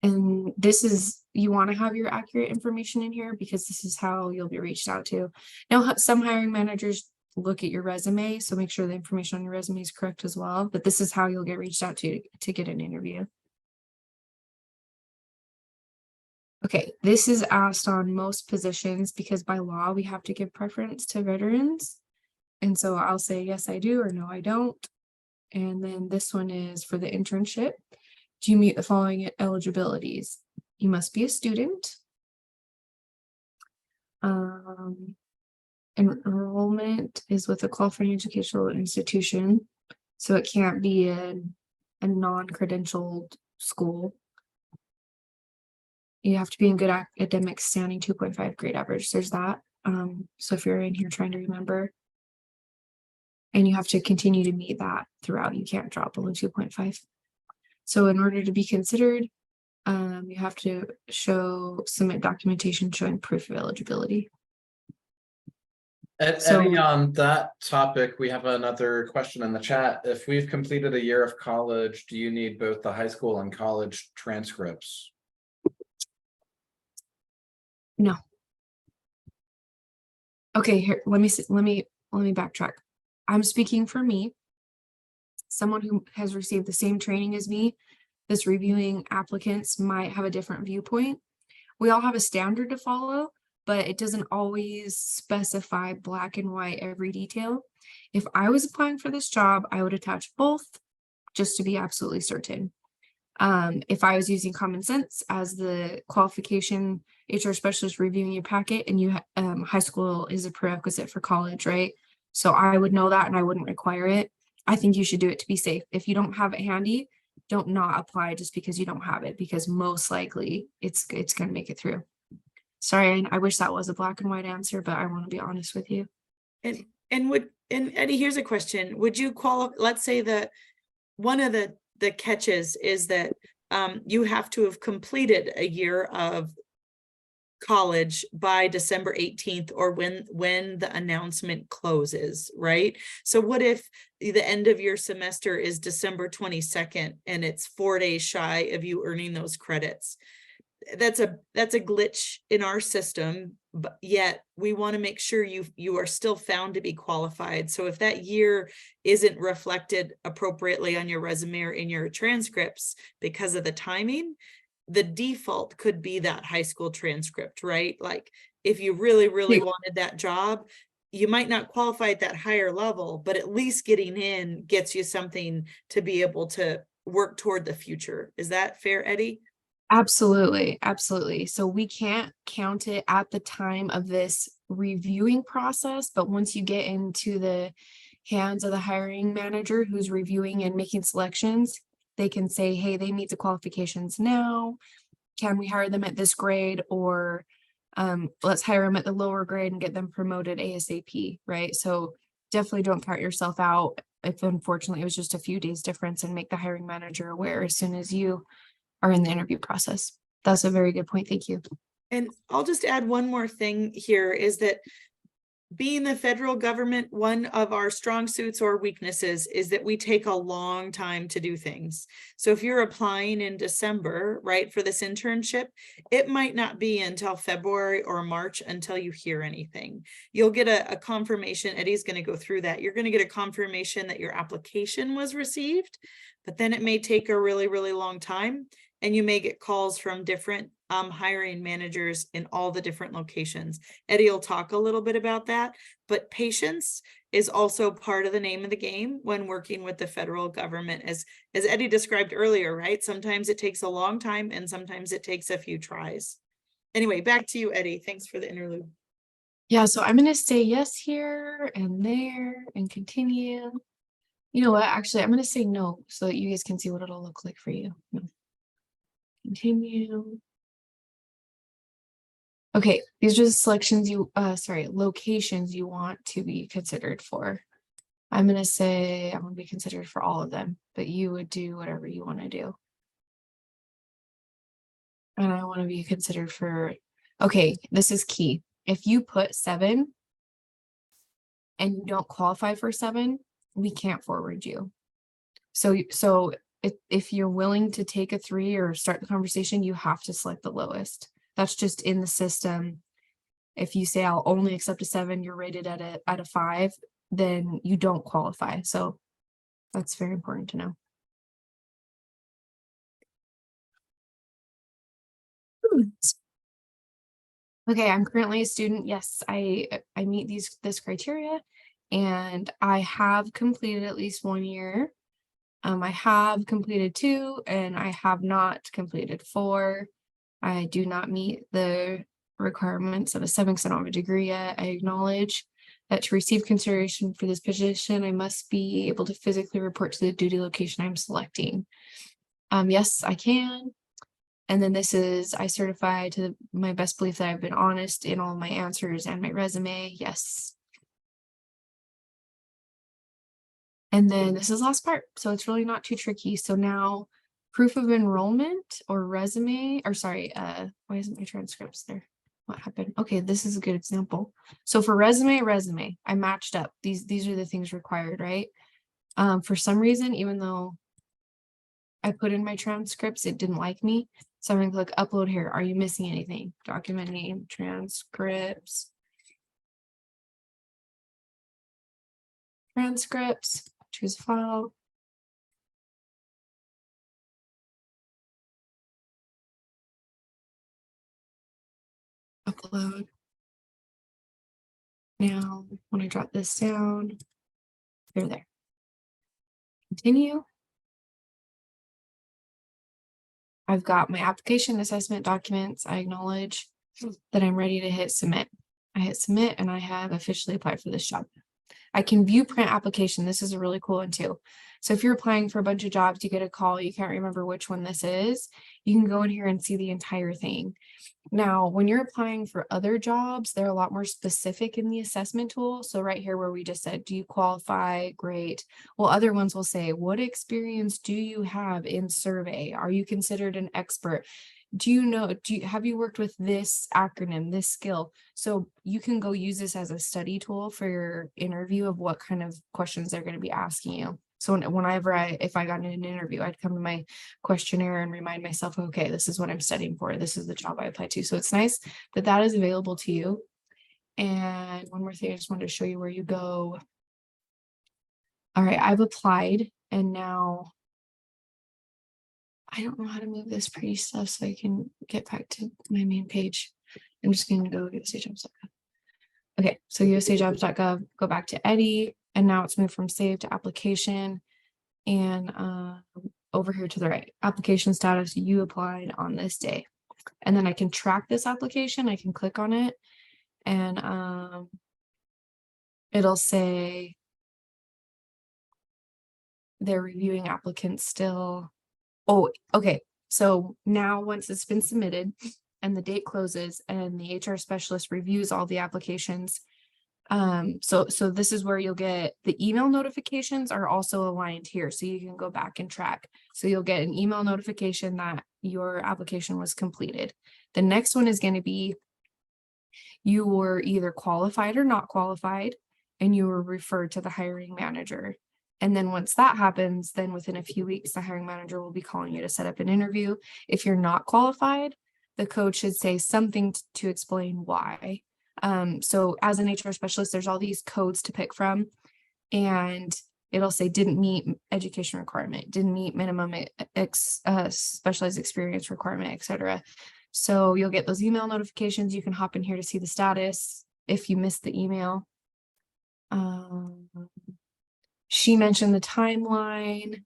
And this is, you want to have your accurate information in here because this is how you'll be reached out to. Now, some hiring managers look at your resume, so make sure the information on your resume is correct as well. But this is how you'll get reached out to get an interview. Okay, this is asked on most positions because by law, we have to give preference to veterans. And so I'll say, yes, I do, or no, I don't. And then this one is for the internship. Do you meet the following eligibilities? You must be a student. Enrollment is with a qualifying educational institution, so it can't be a non-credentialed school. You have to be in good academic standing, 2.5 grade average. There's that. So if you're in here trying to remember, and you have to continue to meet that throughout, you can't drop below 2.5. So in order to be considered, you have to submit documentation showing proof of eligibility. Eddie, on that topic, we have another question in the chat. If we've completed a year of college, do you need both the high school and college transcripts? No. Okay, here, let me backtrack. I'm speaking for me, someone who has received the same training as me. This reviewing applicants might have a different viewpoint. We all have a standard to follow, but it doesn't always specify black and white every detail. If I was applying for this job, I would attach both just to be absolutely certain. If I was using common sense as the qualification HR specialist reviewing your packet, and you high school is a prerequisite for college, right? So I would know that and I wouldn't require it. I think you should do it to be safe. If you don't have it handy, don't not apply just because you don't have it, because most likely it's going to make it through. Sorry, I wish that was a black and white answer, but I want to be honest with you. And Eddie, here's a question. Would you qualify? Let's say that one of the catches is that you have to have completed a year of college by December 18th, or when the announcement closes, right? So what if the end of your semester is December 22nd and it's 4 days shy of you earning those credits? That's a glitch in our system, but yet we want to make sure you are still found to be qualified. So if that year isn't reflected appropriately on your resume or in your transcripts because of the timing, the default could be that high school transcript, right? Like if you really wanted that job, you might not qualify at that higher level, but at least getting in gets you something to be able to work toward the future. Is that fair, Eddie? Absolutely. Absolutely. So we can't count it at the time of this reviewing process, but once you get into the hands of the hiring manager who's reviewing and making selections, they can say, hey, they meet the qualifications now. Can we hire them at this grade, or let's hire them at the lower grade and get them promoted ASAP, right? So definitely don't count yourself out if unfortunately it was just a few days difference, and make the hiring manager aware as soon as you are in the interview process. That's a very good point. Thank you. And I'll just add one more thing here, is that being the federal government, one of our strong suits or weaknesses is that we take a long time to do things. So if you're applying in December, right, for this internship, it might not be until February or March until you hear anything. You'll get a confirmation. Eddie's going to go through that. You're going to get a confirmation that your application was received, but then it may take a really long time. And you may get calls from different hiring managers in all the different locations. Eddie will talk a little bit about that, but patience is also part of the name of the game when working with the federal government, as Eddie described earlier, right? Sometimes it takes a long time and sometimes it takes a few tries. Anyway, back to you, Eddie. Thanks for the interlude. Yeah, so I'm going to say yes here and there and continue. You know what? Actually, I'm going to say no so that you guys can see what it'll look like for you. No. Continue. Okay, these are the selections locations you want to be considered for. I'm going to say I'm going to be considered for all of them, but you would do whatever you want to do. And I want to be considered for, okay, this is key. If you put 7 and you don't qualify for 7, we can't forward you. So if you're willing to take a 3 or start the conversation, you have to select the lowest. That's just in the system. If you say I'll only accept a 7, you're rated at a 5, then you don't qualify. So that's very important to know. Okay, I'm currently a student. Yes, I meet this criteria, and I have completed at least 1 year I have completed 2 and I have not completed 4. I do not meet the requirements of a 7 because I don't have a degree yet. I acknowledge that to receive consideration for this position, I must be able to physically report to the duty location I'm selecting. Yes, I can. And then this is, I certify to my best belief that I've been honest in all my answers and my resume. Yes. And then this is the last part. So it's really not too tricky. So now proof of enrollment or resume, or sorry, why isn't my transcripts there? What happened? Okay, this is a good example. So for resume, I matched up. These are the things required, right? For some reason, even though I put in my transcripts, it didn't like me. So I'm gonna click upload here. Are you missing anything? Document name, transcripts. Transcripts, choose file. Upload. Now, when I drop this down, they're there. Continue. I've got my application assessment documents. I acknowledge that I'm ready to hit submit. I hit submit and I have officially applied for this job. I can view print application. This is a really cool one too. So if you're applying for a bunch of jobs, you get a call, you can't remember which one this is, you can go in here and see the entire thing. Now, when you're applying for other jobs, they're a lot more specific in the assessment tool. So right here where we just said, do you qualify? Great. Well, other ones will say, what experience do you have in survey? Are you considered an expert? Do you know, have you worked with this acronym, this skill? So you can go use this as a study tool for your interview of what kind of questions they're going to be asking you. So whenever if I got in an interview, I'd come to my questionnaire and remind myself, okay, this is what I'm studying for. This is the job I applied to. So it's nice that that is available to you. And one more thing, I just wanted to show you where you go. All right, I've applied and now I don't know how to move this pretty stuff so I can get back to my main page. I'm just going to go USAjobs.gov. Okay, so USAjobs.gov, go back to Eddie, and now it's moved from save to application. And over here to the right, application status, you applied on this day. And then I can track this application. I can click on it and it'll say they're reviewing applicants still. Oh, okay. So now once it's been submitted and the date closes and the HR specialist reviews all the applications, so this is where you'll get the email notifications are also aligned here. So you can go back and track. So you'll get an email notification that your application was completed. The next one is going to be you were either qualified or not qualified, and you were referred to the hiring manager. And then once that happens, then within a few weeks, the hiring manager will be calling you to set up an interview. If you're not qualified, the code should say something to explain why. So as an HR specialist, there's all these codes to pick from, and it'll say didn't meet education requirement, didn't meet minimum specialized experience requirement, etc. So you'll get those email notifications. You can hop in here to see the status if you missed the email. She mentioned the timeline.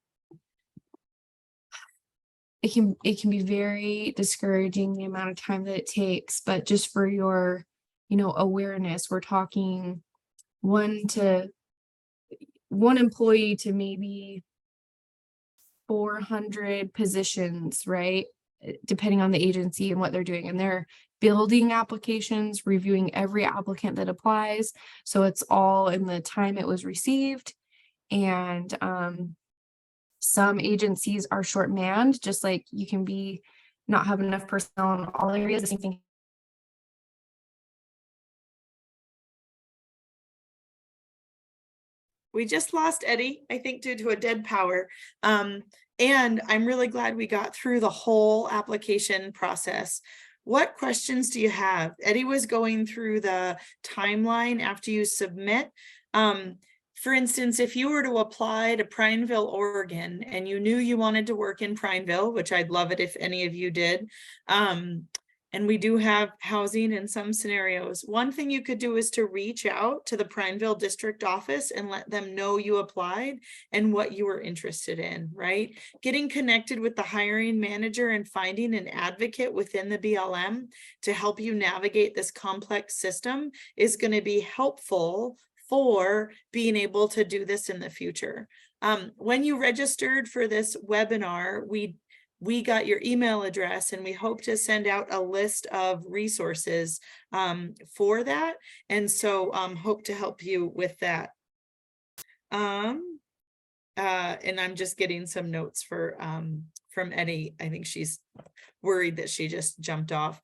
It can be very discouraging, the amount of time that it takes, but just for your, awareness, we're talking one employee to maybe 400 positions, right? Depending on the agency and what they're doing, and they're building applications, reviewing every applicant that applies. So it's all in the time it was received. And some agencies are short-manned, just like you can be not have enough personnel in all areas. The same thing. We just lost Eddie, I think, due to a dead power. And I'm really glad we got through the whole application process. What questions do you have? Eddie was going through the timeline after you submit. For instance, if you were to apply to Prineville, Oregon, and you knew you wanted to work in Prineville, which I'd love it if any of you did, And we do have housing in some scenarios. One thing you could do is to reach out to the Prineville district office and let them know you applied and what you were interested in, right? Getting connected with the hiring manager and finding an advocate within the BLM to help you navigate this complex system is going to be helpful for being able to do this in the future. When you registered for this webinar, we got your email address, and we hope to send out a list of resources for that. And so hope to help you with that. And I'm just getting some notes for from Eddie. I think she's worried that she just jumped off.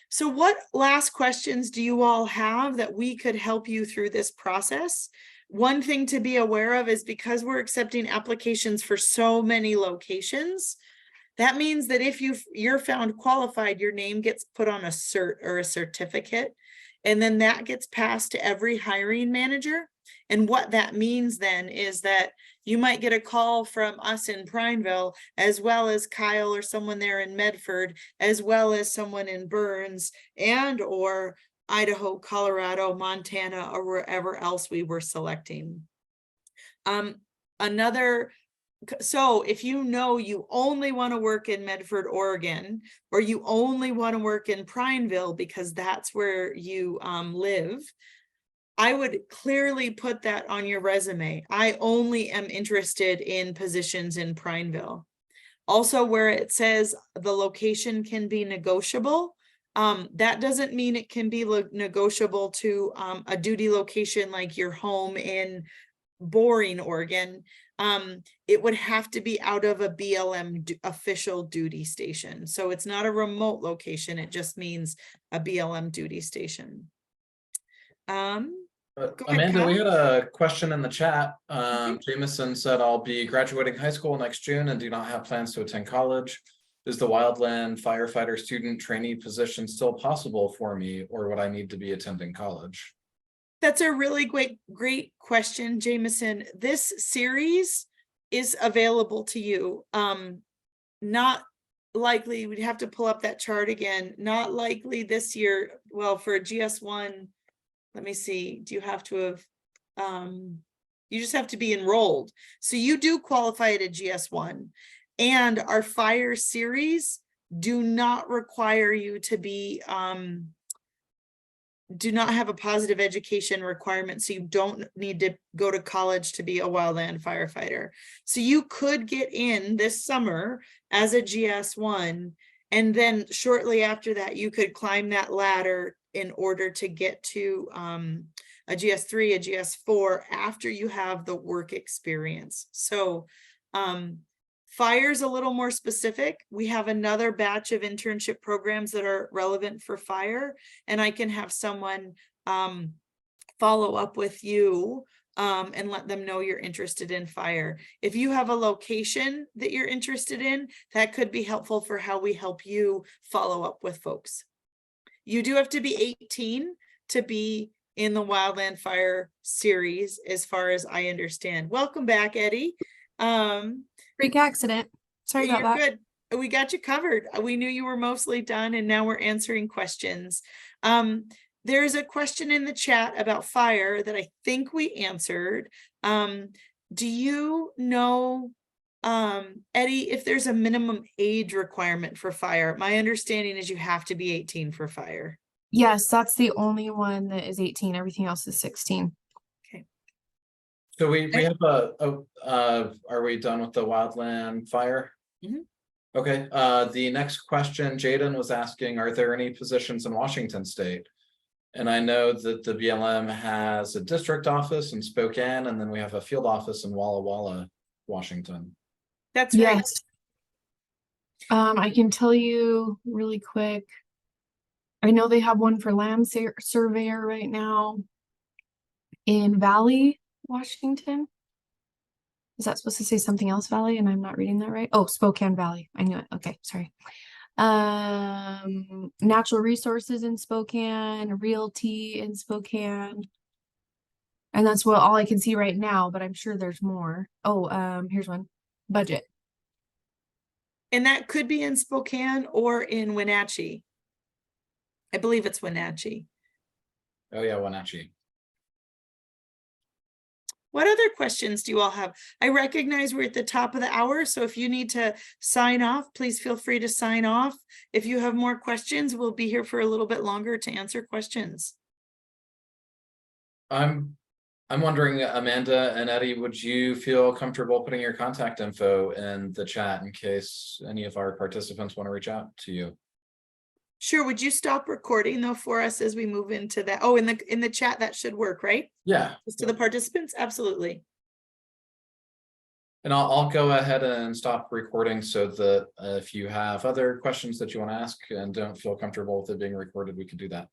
So what last questions do you all have that we could help you through this process? One thing to be aware of is because we're accepting applications for so many locations, that means that if you're found qualified, your name gets put on a cert or a certificate, and then that gets passed to every hiring manager. And what that means then is that you might get a call from us in Prineville, as well as Kyle or someone there in Medford, as well as someone in Burns and or Idaho, Colorado, Montana, or wherever else we were selecting. So if you know you only want to work in Medford, Oregon, or you only want to work in Prineville because that's where you live, I would clearly put that on your resume. I only am interested in positions in Prineville. Also, where it says the location can be negotiable, that doesn't mean it can be negotiable to a duty location like your home in Boring, Oregon. It would have to be out of a BLM official duty station. So it's not a remote location. It just means a BLM duty station. Amanda, we had a question in the chat. Jameson said, I'll be graduating high school next June and do not have plans to attend college. Is the wildland firefighter student trainee position still possible for me, or would I need to be attending college? That's a really great question, Jameson. This series is available to you. Not likely, we'd have to pull up that chart again. Not likely this year. Well, for GS1, let me see. Do you have to have, you just have to be enrolled. So you do qualify at a GS1, and our fire series do not require you to be, do not have a positive education requirement. So you don't need to go to college to be a wildland firefighter. So you could get in this summer as a GS1, and then shortly after that, you could climb that ladder in order to get to a GS3, a GS4 after you have the work experience. So fire's a little more specific. We have another batch of internship programs that are relevant for fire, and I can have someone follow up with you and let them know you're interested in fire. If you have a location that you're interested in, that could be helpful for how we help you follow up with folks. You do have to be 18 to be in the Wildland Fire series, as far as I understand. Welcome back, Eddie. Freak accident. Sorry about that. Good. We got you covered. We knew you were mostly done, and now we're answering questions. There's a question in the chat about fire that I think we answered. Do you know, Eddie, if there's a minimum age requirement for fire? My understanding is you have to be 18 for fire. Yes, that's the only one that is 18. Everything else is 16. So we have are we done with the wildland fire? Mm-hmm. Okay, the next question, Jaden was asking, are there any positions in Washington State? And I know that the BLM has a district office in Spokane, and then we have a field office in Walla Walla, Washington. That's right. Yes. I can tell you really quick. I know they have one for land surveyor right now in Valley, Washington. Is that supposed to say something else, Valley? And I'm not reading that right. Oh, Spokane Valley. I knew it. Okay, sorry. Natural resources in Spokane, realty in Spokane. And that's all I can see right now, but I'm sure there's more. Oh, here's one. Budget. And that could be in Spokane or in Wenatchee. I believe it's Wenatchee. Oh yeah, Wenatchee. What other questions do you all have? I recognize we're at the top of the hour, so if you need to sign off, please feel free to sign off. If you have more questions, we'll be here for a little bit longer to answer questions. I'm wondering, Amanda and Eddie, would you feel comfortable putting your contact info in the chat in case any of our participants want to reach out to you? Sure, would you stop recording though for us as we move into that? Oh, in the chat, that should work, right? Yeah. Just to the participants, absolutely. And I'll go ahead and stop recording so that if you have other questions that you want to ask and don't feel comfortable with it being recorded, we can do that.